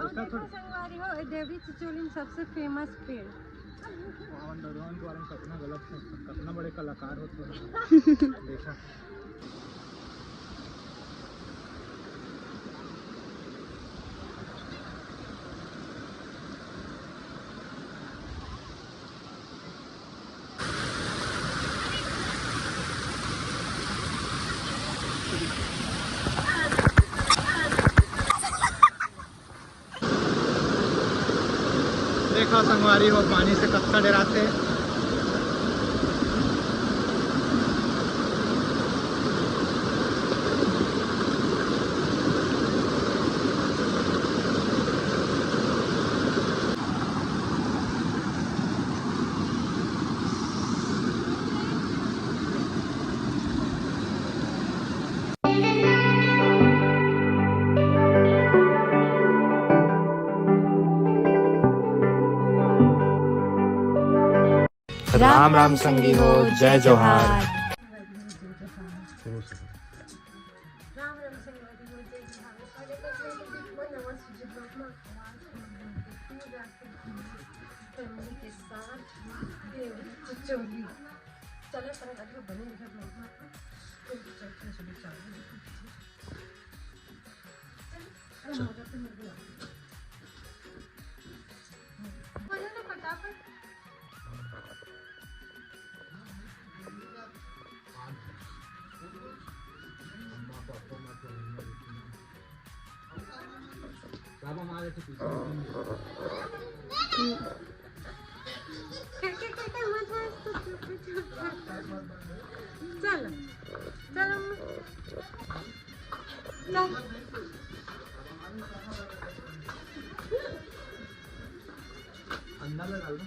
संगवारी हो देवी चिचोली में सबसे फेमस पेड़ कतना गलत है, कतना बड़े कलाकार होते हैं देखा। देखो संगवारी हो पानी से कत्ता डराते। राम राम संगी हो, जय जोहार। राम राम संगवारी हो जय फैमिली के साथ देवी चिचोली चले पर अगर बने घर में तो चलते चले चलो फटाफट चलो चलो अंदर लगा लो।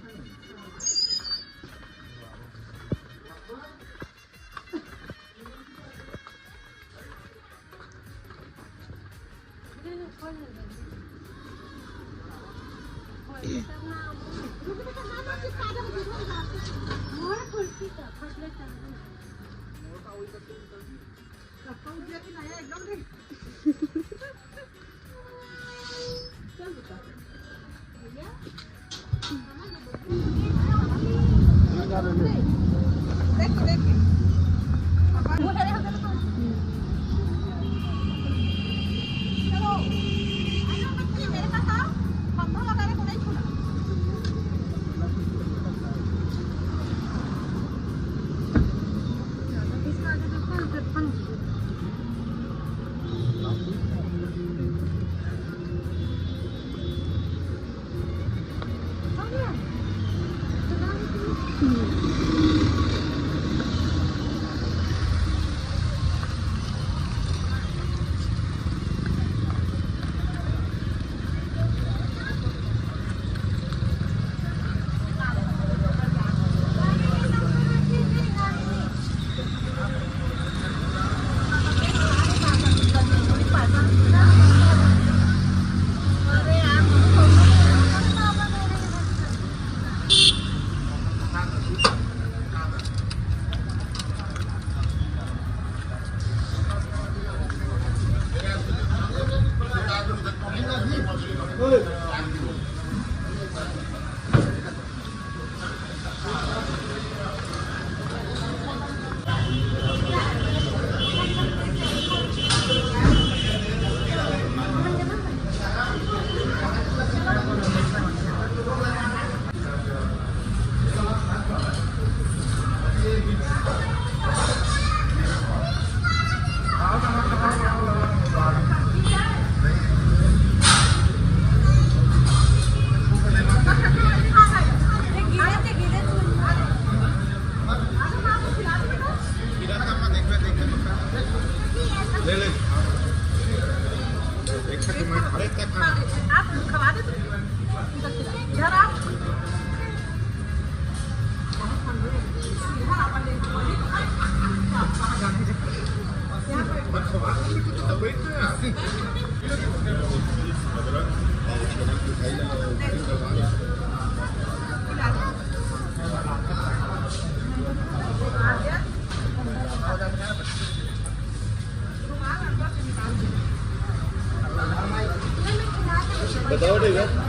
बताओ ठीक है।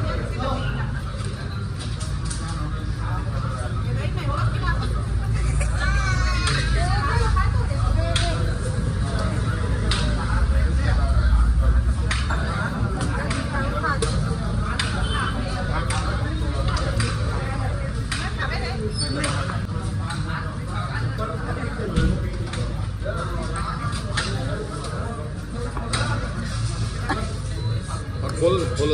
खोल खोल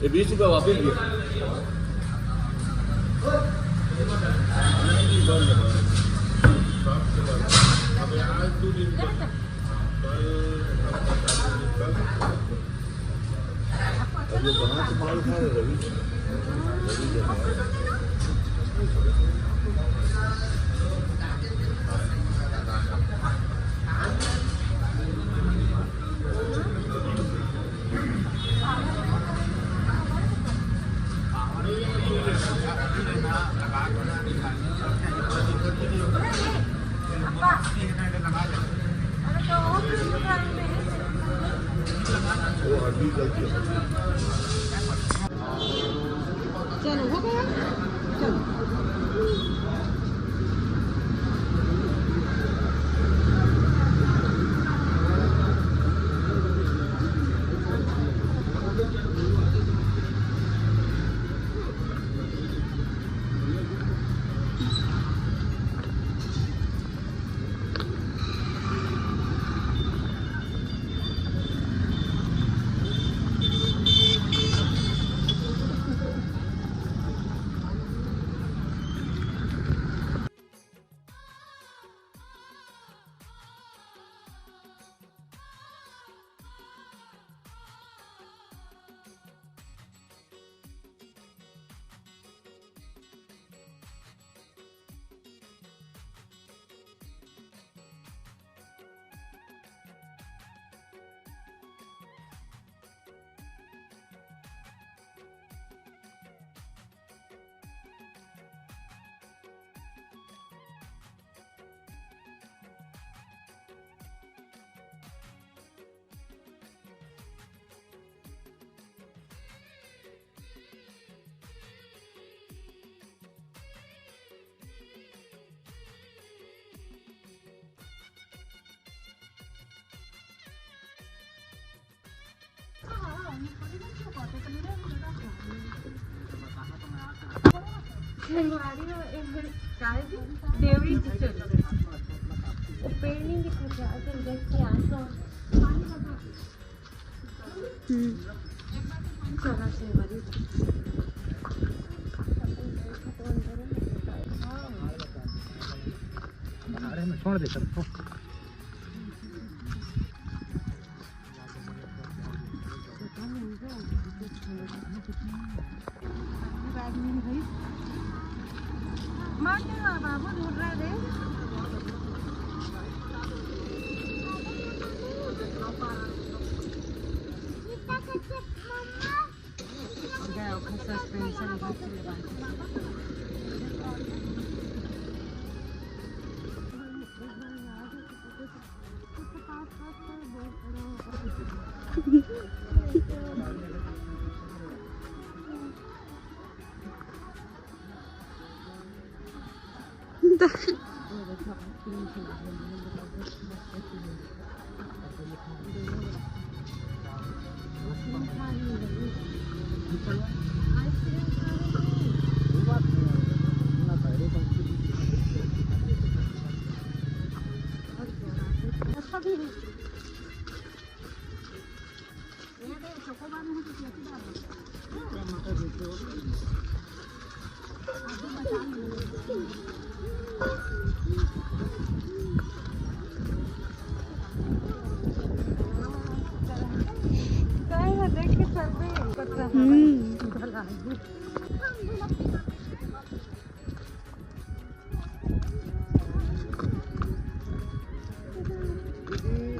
ये 20 रुपये वापस दिए। चलो हो गया चलो देवड़ी पेड़ नहीं दिखा छोड़ दे सबको। बाबू ढूंढ रहा है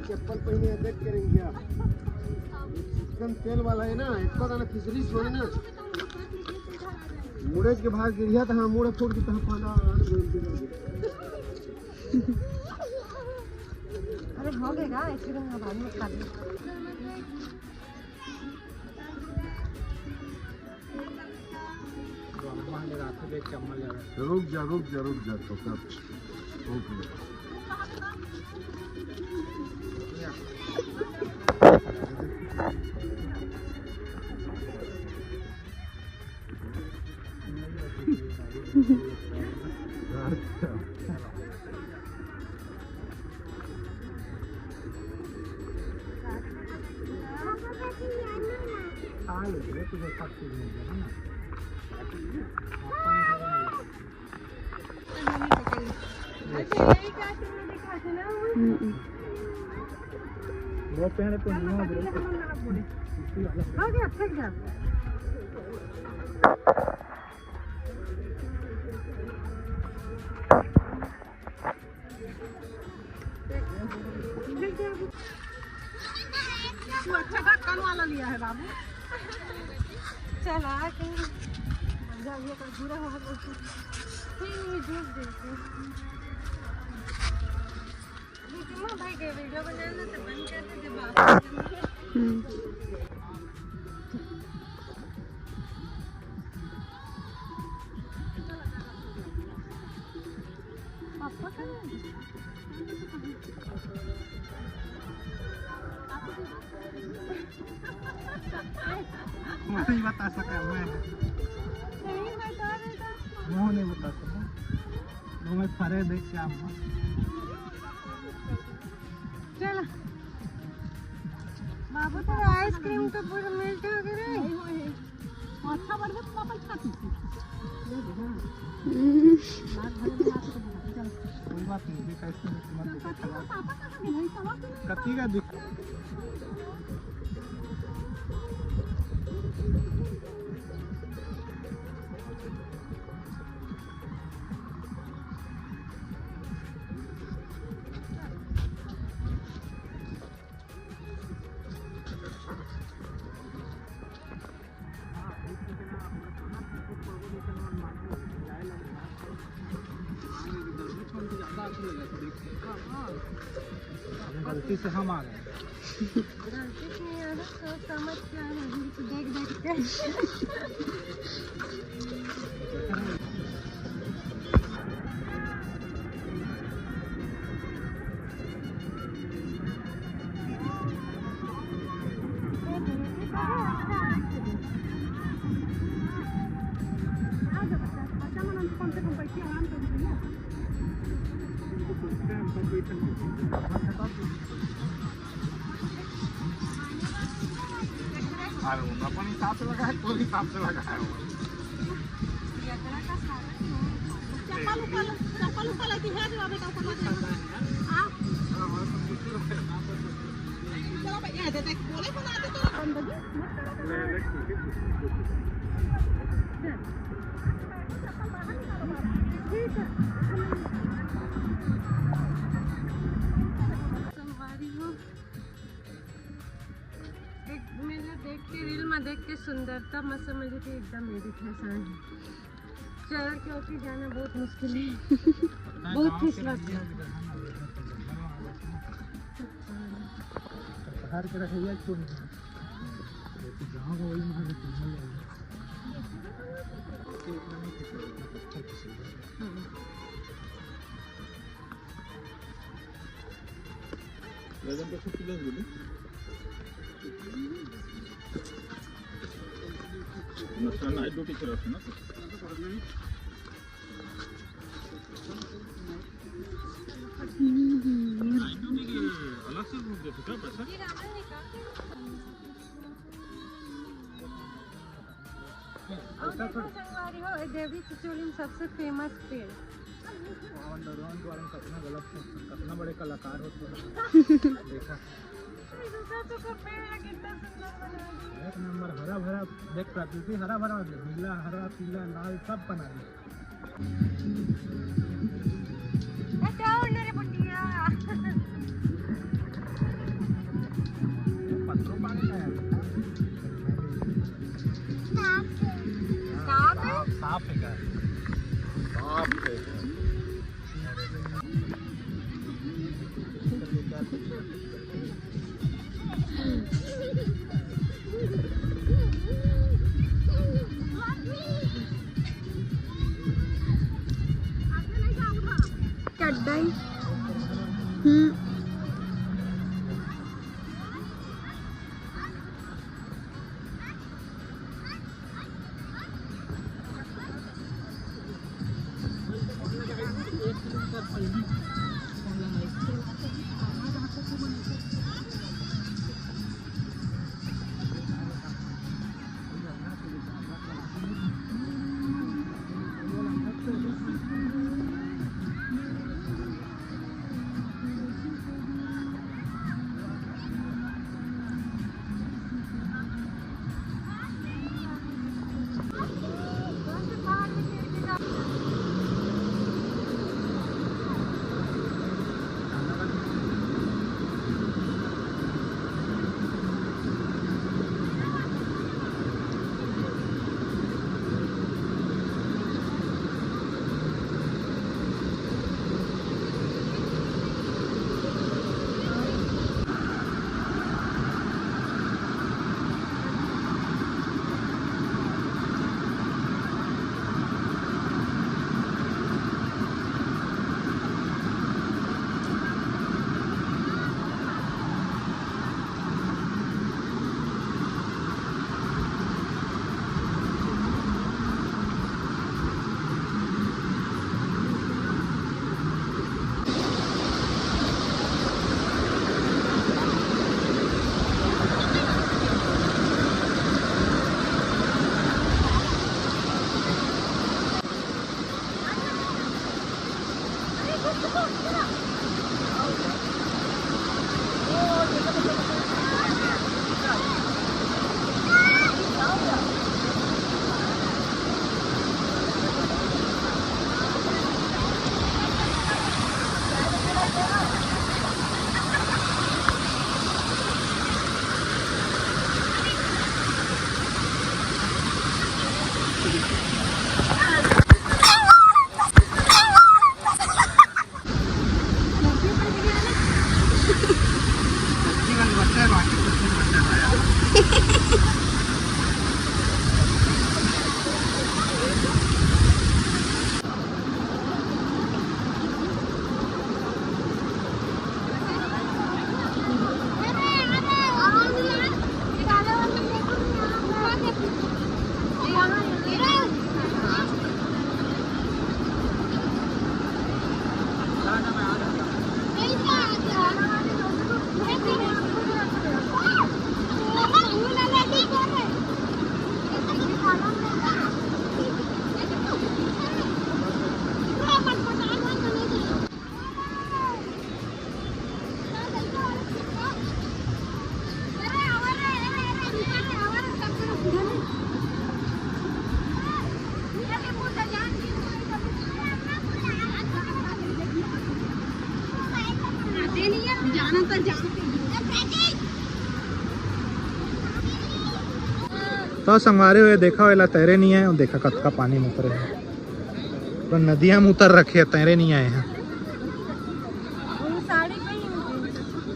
चप्पल पहने देख करेंगे क्या? एकदम तेल वाला है ना, एक बार ना खिचड़ी सोने ना मुड़े के भाग गिरिया था, हाँ मुड़े फोड़ के तहाँ पाना अरे हो गएगा ऐसे रंग बाद में खा ली। रुक जा तो सब ओके। वो पहले तो नहीं हो गया फेंक जा। तू अच्छा ढक्कन वाला लिया है बाबू। चला कहीं जाइए तो बुरा होगा तो जूस देते भाई के वीडियो बनाना तो बंद करते जब आप नहीं बता सका मैं, नहीं बता सका तो मैं फरे देख के आऊँगा। चलो बाबू तो आइसक्रीम तो पूरा मिलते हो गए अच्छा बढ़ गया पापा खाती कोई बात नहीं, भी कैसे कती का दिख गलती से हम आ गए। गलती से नहीं आ रहा तो समझ क्या है देख देख के अपन हिसाब से लगा है, कोई हिसाब से लगा है वो। देख के रील में देख के सुंदरता मैं समझी कि एकदम मेडिटेशन चढ़ के ऊपर जाना बहुत मुश्किल है बहुत फिसलत है। हर के रखिए छोड़ गाँव का वही वहाँ वजन का छुट्टी ले बोली ना नाइट ड्यूटी कर रहा ना नाइट ड्यूटी के अलग से ग्रुप देते क्या पैसा संगवारी हो देवी चिचोली में सबसे फेमस पेड़ कितना गलत कितना बड़े कलाकार होते हैं देखा एक नंबर हरा भरा देख प्रकृति हरा भरा नीला हरा पीला लाल सब बना दिया। पत्थरों पानी है सांप फेंका है। चड्डाई तो संगवारे हुए देखा वेला तैरे नहीं आए और देखा कतका पानी में उतरे हैं तो नदियां में उतर रखे हैं, तैरे नहीं आए हैं।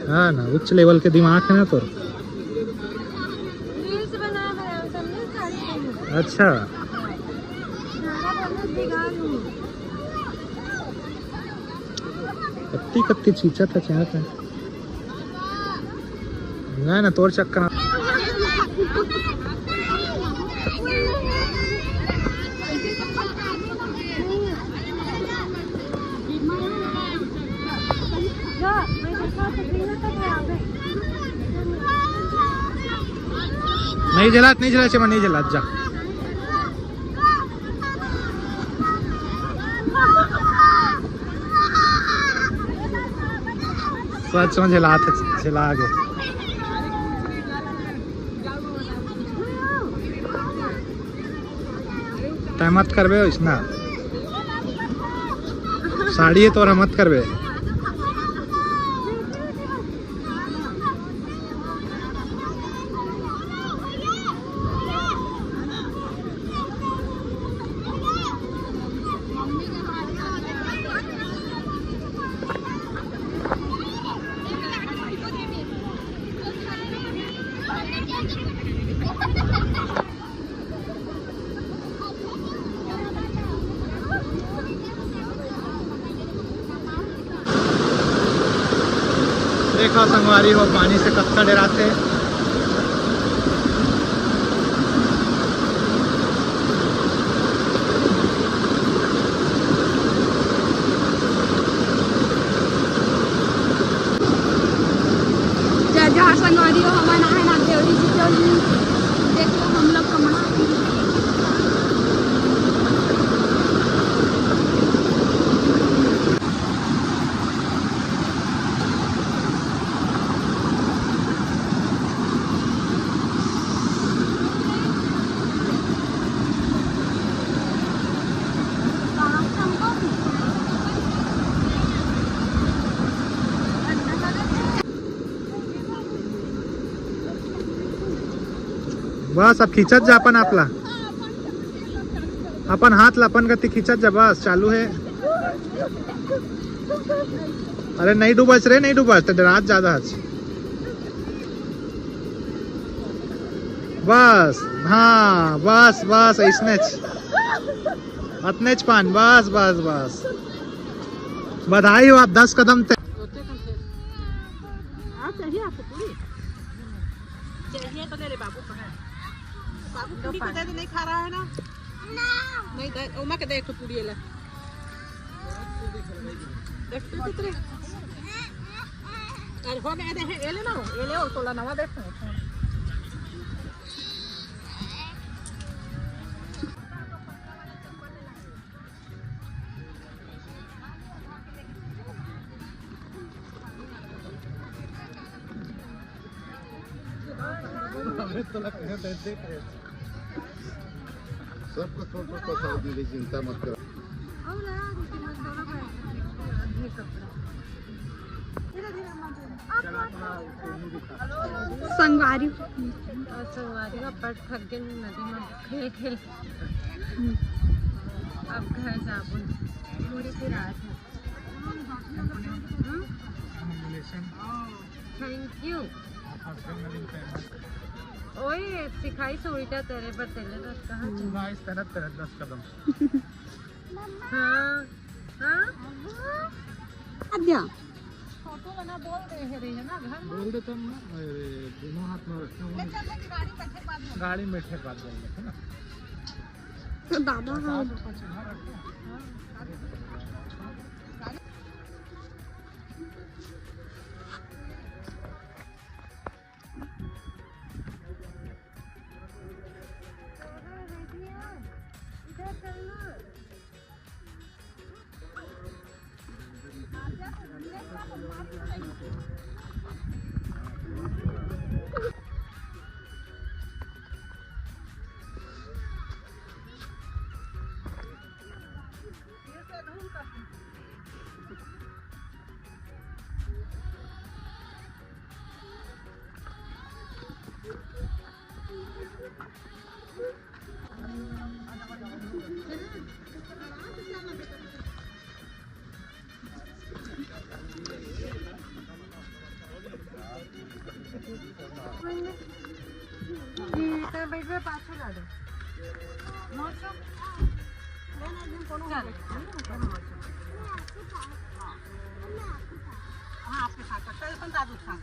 हाँ ना, उच्च लेवल के दिमाग है ना तो। अच्छा कत्ती कत्ती चीचा था चाह था ना तोड़ चक्कर नहीं जलात चमन नहीं जलात जा स्वच्छ में जला गए मत करबे इसना साड़ी है तो मत करबे देखा संगवारी हो पानी से कत्ता डराते। जहाँ संगवारी हो हमारा है ना देवरी जी चली देखो हम लोग कमरा बस अब खिंचत जा अपन आपला अपन हाथ ला अपन गति खिंचत जा बस चालू है। अरे नहीं डूबच रे नहीं डूबच तो डरात ज्यादा हच बस हाँ बस बस ऐसनेच अतनेच पान बस बस बस बधाई हो आप 10 कदम ते चाहिए तो ले ले बाबू को है बाबू पूरी को दे दे नहीं खा रहा है ना नहीं दे ओमा के देख तो पूरी ले देख तो कितने अरे हो गया दे ये ले ना ये ले और तोला नवा देख सबको छोड़ छोड़ कर दीजिए, चिंता मत करो। संगवारी संगवारी का पट थक गए नदी में खेल खेल अब घर जाबो थोड़ी सी रात है। थैंक यू ओए सिखाई से उल्टा तेरे पर तेरे रस कहाँ गाइस तरत तरत 10 कदम हाँ हाँ आद्या फोटो बना बोल रहे रही है ना घर में बोल देता हूँ ना। अरे दोनों हाथ में रखते हैं गाड़ी में बैठे बात बोल रहे थे ना तो दादा हाँ बैठ में पाछू ला दो मोचो लेना दिन कोनो चल हां आपके साथ चल अपन दादू के साथ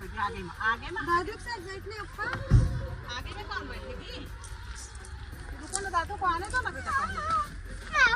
आगे में दादू के साथ बैठने ऊपर आगे में कौन बैठेगी रुको ना दादू को आने दो